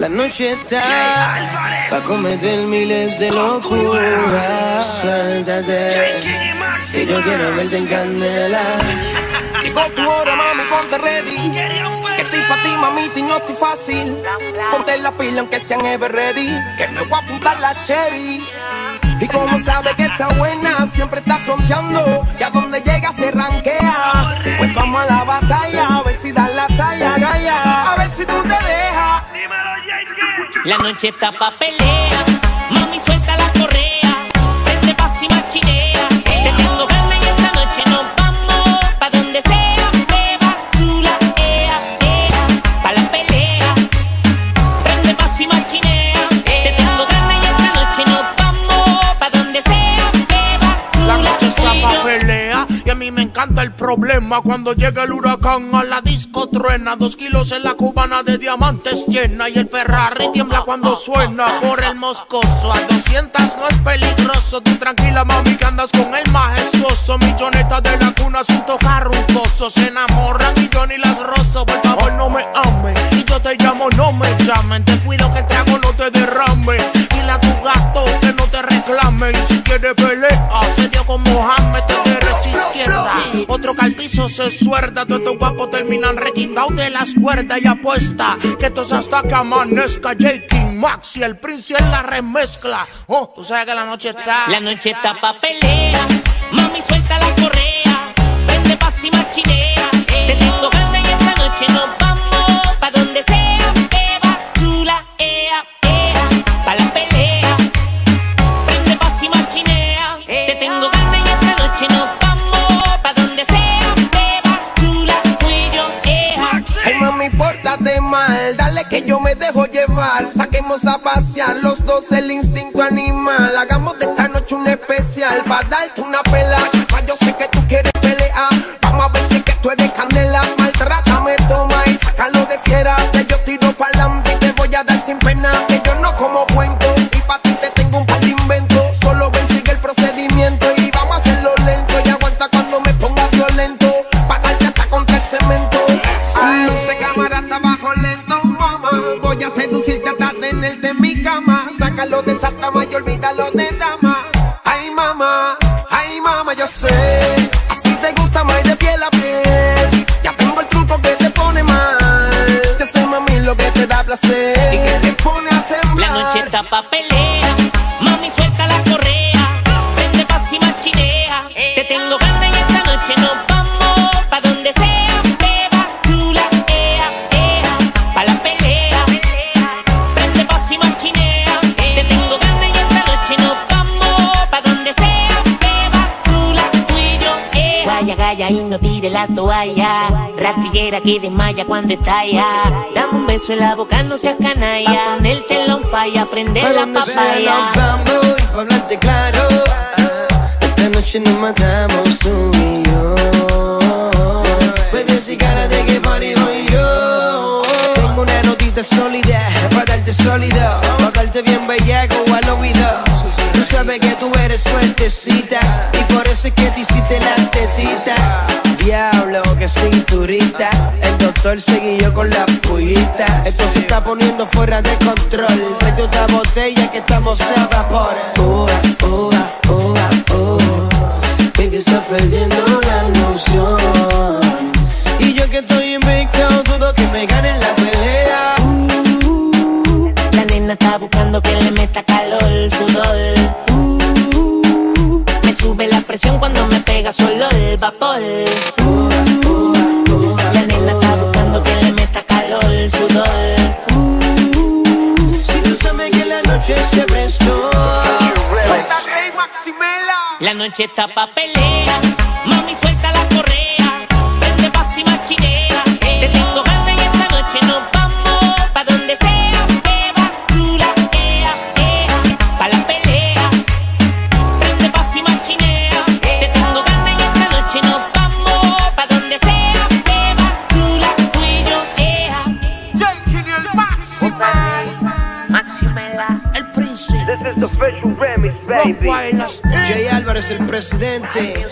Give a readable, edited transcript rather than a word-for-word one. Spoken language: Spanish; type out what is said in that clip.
La noche está pa' cometer miles de locuras. Suéltate, que yo quiero verte en candela. Llegó tu hora, mami, ponte ready. Que estoy pa' ti, mamita, y no estoy fácil. Ponte la pila aunque sean ever ready. Que me voy a apuntar la cherry. Y como sabe que está buena, siempre está fronteando. Y a donde llega se rankea. Pues vamos a la batalla, a ver si da la talla, gaya. A ver si tú te dejas. La noche está pa' pelea. Mami, suelta la correa. Prende paz y machinea. Te tengo ganas y esta noche nos vamos pa' donde sea. Beba, chula, pa' la pelea. Prende paz y machinea. Te tengo ganas y esta noche nos vamos pa' donde sea. Beba, chula, la noche está pa' pelea. Y a mí me encanta el problema. Cuando llega el huracán a la disco truena. 2 kilos en la cubana de diamantes llena. Y el Ferrari tiembla cuando suena. Por el moscoso a 200 no es peligroso. Tú tranquila mami que andas con el majestuoso. Millonetas de la cuna sin tocar un coso. Se enamoran y yo ni las rozo. Por favor no me ames y yo te llamo, no me llamen. Te cuido que el trago no te derrame. Dile a tu gato que no te reclame. Y si quieres pelea, se dio con Mohamed de derecha izquierda. Otro que al piso se suelta. Todos estos guapos terminan requingados de las cuerdas. Y apuesta que esto es hasta que amanezca. J. King, Max y el Prince en la remezcla. Oh, tú sabes que la noche está. La noche está pa' pelea. Mami, suelta la correa. Prende paz y machinea. Te tengo ganas y esta noche nos vamos pa' donde sea. Beba, chula, pa' la pelea. Prende paz y machinea. Te tengo ganas y esta noche nos vamos pa' donde sea. Beba, chula, tú y yo, Ay mami, pórtate mal, dale que yo me dejo llevar. Saquemos a pasear los dos el instinto animal. Hagamos de esta noche un especial pa' darte una pela. Yo sé que tú quieres pelear. Vamos a ver si es que tú eres candela. Maltrátame, toma y sácalo de fiera. Que yo tiro pa'lante y te voy a dar sin pena. Que yo no como cuento y pa' ti te tengo un par de inventos. Solo ven, sigue el procedimiento y vamos a hacerlo lento. Y aguanta cuando me ponga violento. Pa' darte hasta contra el cemento. Ay, se cámara hasta abajo lento, mamá. Voy a seducirte hasta tenerte en mi cama. Sácalo de esa tama y olvídalo de dama. Ay mamá, yo sé. Así te gusta más de piel a piel. Ya tengo el truco que te pone mal. Ya sé mami lo que te da placer y que te pone a temblar. La noche está pa' pelea. Mami, suelta la correa. Prende paz y machinea. Te tengo ganas y esta noche nos vamos pa' donde sea. Beba, chula, pa' la pelea. Prende paz y machinea. Te tengo ganas y esta noche nos vamos pa' donde sea. Beba, chula, tú y yo, Gaya, gaya y no tire la toalla. Rastrillera que desmaya cuando estalla. Dame un beso en la boca, no seas canalla. Pa' ponerte en on fire, prender la papaya. Nos vamos y pa' hablarte claro. Esta noche nos matamos tú y yo. Bebes y cara de que party voy yo. Tengo una notita sólida pa' darte sólido, pa' darte bien bellaco al oído. Tú sabes que tú eres suertecita y por eso es que te hiciste la tetita. Diablo, que cinturita. El doctor seguió con la pullita. Esto se está poniendo fuera de control. Trae otra botella que estamos a vapor. Baby, está perdiendo la noción. Y yo que estoy invicto, dudo que me gane la pelea. La nena está buscando que le meta calor, sudor. Me sube la presión cuando me pega su olor, vapor. La nena está buscando que le meta calor, sudor. Si tú sabes que la noche se prestó. La noche está pa' pelea. Mami, suelta la correa. Prende paz y machinea. Te tengo ganas y esta noche nos vamos pa' donde sea. Beba, chula, pa' la pelea. Prende paz y machinea. Te tengo ganas y esta noche nos vamos pa' donde sea. Beba, chula, tú y yo, J. King y el Max. El Prince. This is the official remix, baby. Rock Wireless. Jay Álvarez, el presidente.